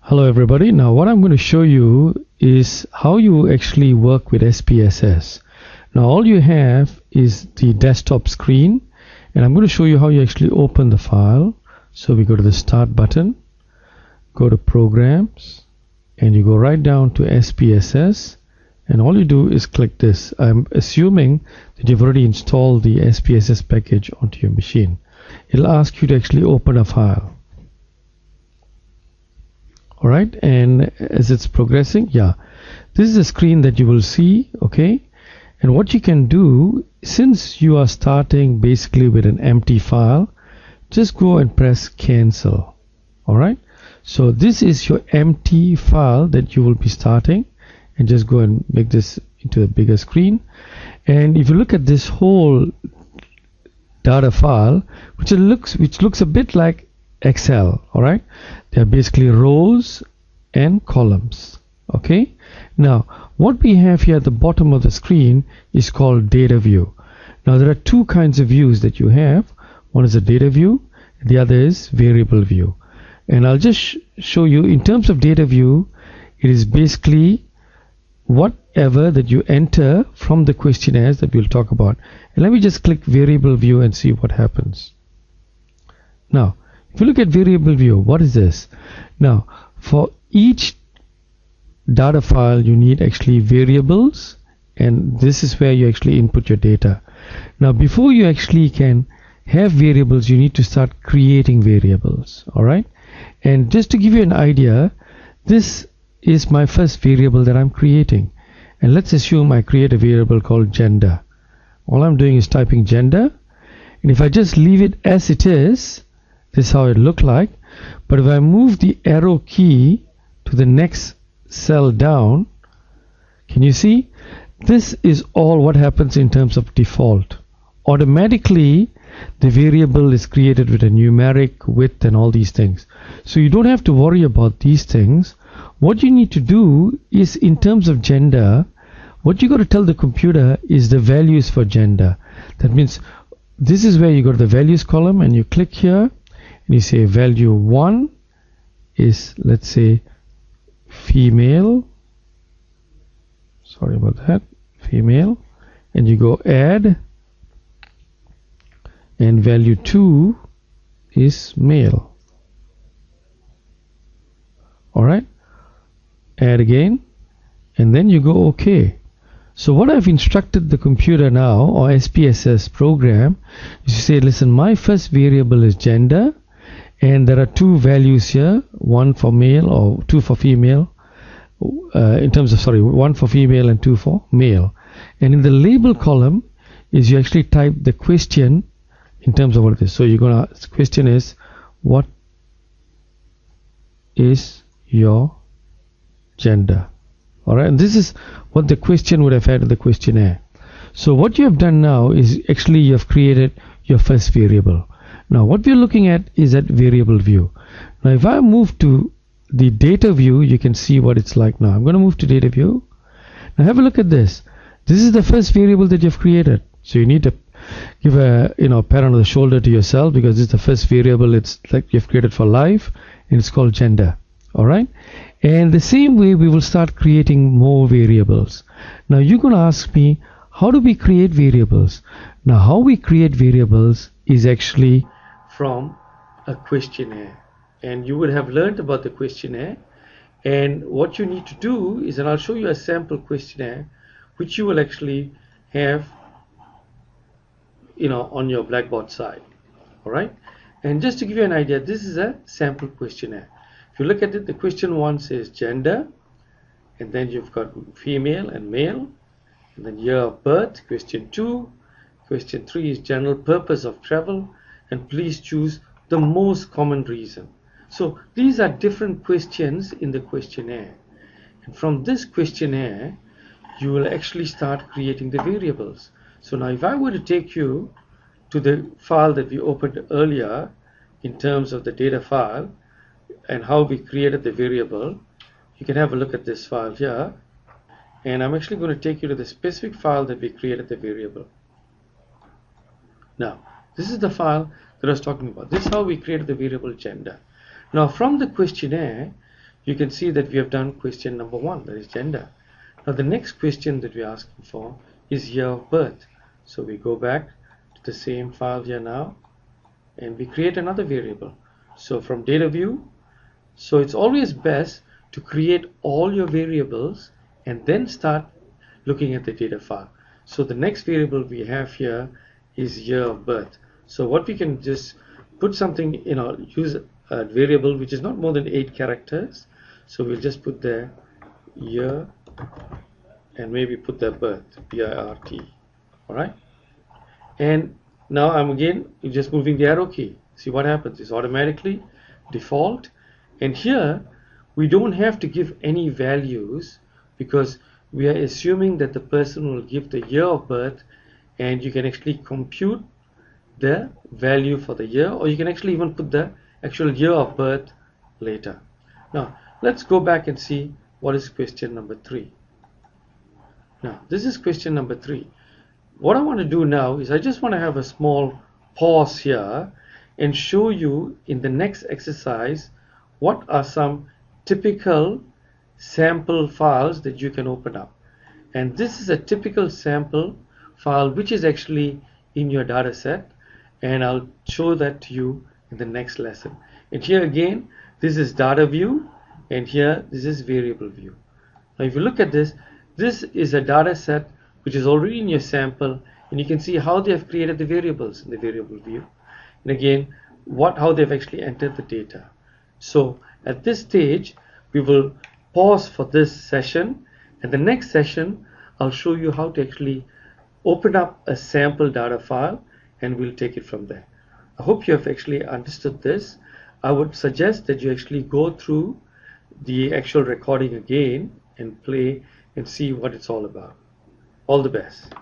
Hello everybody. Now what I'm going to show you is how you actually work with SPSS. Now all you have is the desktop screen, and I'm going to show you how you actually open the file. So we go to the Start button, go to Programs, and you go right down to SPSS, and all you do is click this. I'm assuming that you've already installed the SPSS package onto your machine. It'll ask you to actually open a file. Alright, and as it's progressing, this is a screen that you will see, okay? And what you can do, since you are starting basically with an empty file, just go and press cancel. Alright, so this is your empty file that you will be starting, and just go and make this into a bigger screen. And if you look at this whole data file, which looks a bit like Excel, alright, they are basically rows and columns. Okay, now what we have here at the bottom of the screen is called data view. Now there are two kinds of views that you have. One is a data view, the other is variable view, and I'll just show you. In terms of data view, it is basically whatever that you enter from the questionnaires that we'll talk about. And let me just click variable view and see what happens. Now if you look at variable view, what is this? Now for each data file you need actually variables, and this is where you actually input your data. Now before you actually can have variables, you need to start creating variables. Alright, and just to give you an idea, this is my first variable that I'm creating, and let's assume I create a variable called gender. All I'm doing is typing gender, and if I just leave it as it is, this is how it looked like. But if I move the arrow key to the next cell down, can you see? This is all what happens in terms of default. Automatically the variable is created with a numeric, width, and all these things. So you don't have to worry about these things. What you need to do is, in terms of gender, what you got to tell the computer is the values for gender. That means this is where you go to the values column, and you click here, and you say value 1 is, let's say, female, sorry about that, female, and you go add, and value 2 is male. Alright, add again, and then you go OK. So what I've instructed the computer now, or SPSS program, is to say, listen, my first variable is gender, and there are two values here, one for male or two for female, one for female and two for male. And in the label column is you actually type the question in terms of what it is. So you're gonna, the question is, what is your gender? Alright, and this is what the question would have had in the questionnaire. So what you have done now is actually you have created your first variable. Now what we're looking at is that variable view. Now if I move to the data view, you can see what it's like now. I'm going to move to data view. Now have a look at this. This is the first variable that you've created. So you need to give a pat on the shoulder to yourself, because this is the first variable. It's like you've created for life, and it's called gender. Alright, and the same way we will start creating more variables. Now you're going to ask me, how do we create variables? Now how we create variables is actually from a questionnaire, and you would have learned about the questionnaire. And what you need to do is, and I'll show you a sample questionnaire which you will actually have on your Blackboard side. Alright, and just to give you an idea, this is a sample questionnaire. If you look at it, the question 1 says gender, and then you've got female and male, and then year of birth. Question 2, question 3 is general purpose of travel, and please choose the most common reason. So these are different questions in the questionnaire, and from this questionnaire you will actually start creating the variables. So now if I were to take you to the file that we opened earlier in terms of the data file and how we created the variable, you can have a look at this file here, and I'm actually going to take you to the specific file that we created the variable. Now this is the file that I was talking about. This is how we created the variable gender. Now from the questionnaire you can see that we have done question number 1, that is gender. Now the next question that we're asking for is year of birth. So we go back to the same file here now, and we create another variable. So from data view, so it's always best to create all your variables and then start looking at the data file. So the next variable we have here is year of birth. So what we can just put something in our use a variable which is not more than 8 characters. So we'll just put there year and maybe put the birth, B-I-R-T. Alright, and now I'm again just moving the arrow key. See what happens, it's automatically default, and here we don't have to give any values because we are assuming that the person will give the year of birth, and you can actually compute the value for the year, or you can actually even put the actual year of birth later. Now let's go back and see what is question number 3. Now this is question number 3. What I want to do now is I just want to have a small pause here and show you in the next exercise what are some typical sample files that you can open up. And this is a typical sample file which is actually in your data set, and I'll show that to you in the next lesson. And here again, this is data view, and here this is variable view. Now if you look at this, this is a data set which is already in your sample, and you can see how they have created the variables in the variable view, and again how they've actually entered the data. So at this stage we will pause for this session, and the next session I'll show you how to actually open up a sample data file, and we'll take it from there. I hope you have actually understood this. I would suggest that you actually go through the actual recording again and play and see what it's all about. All the best.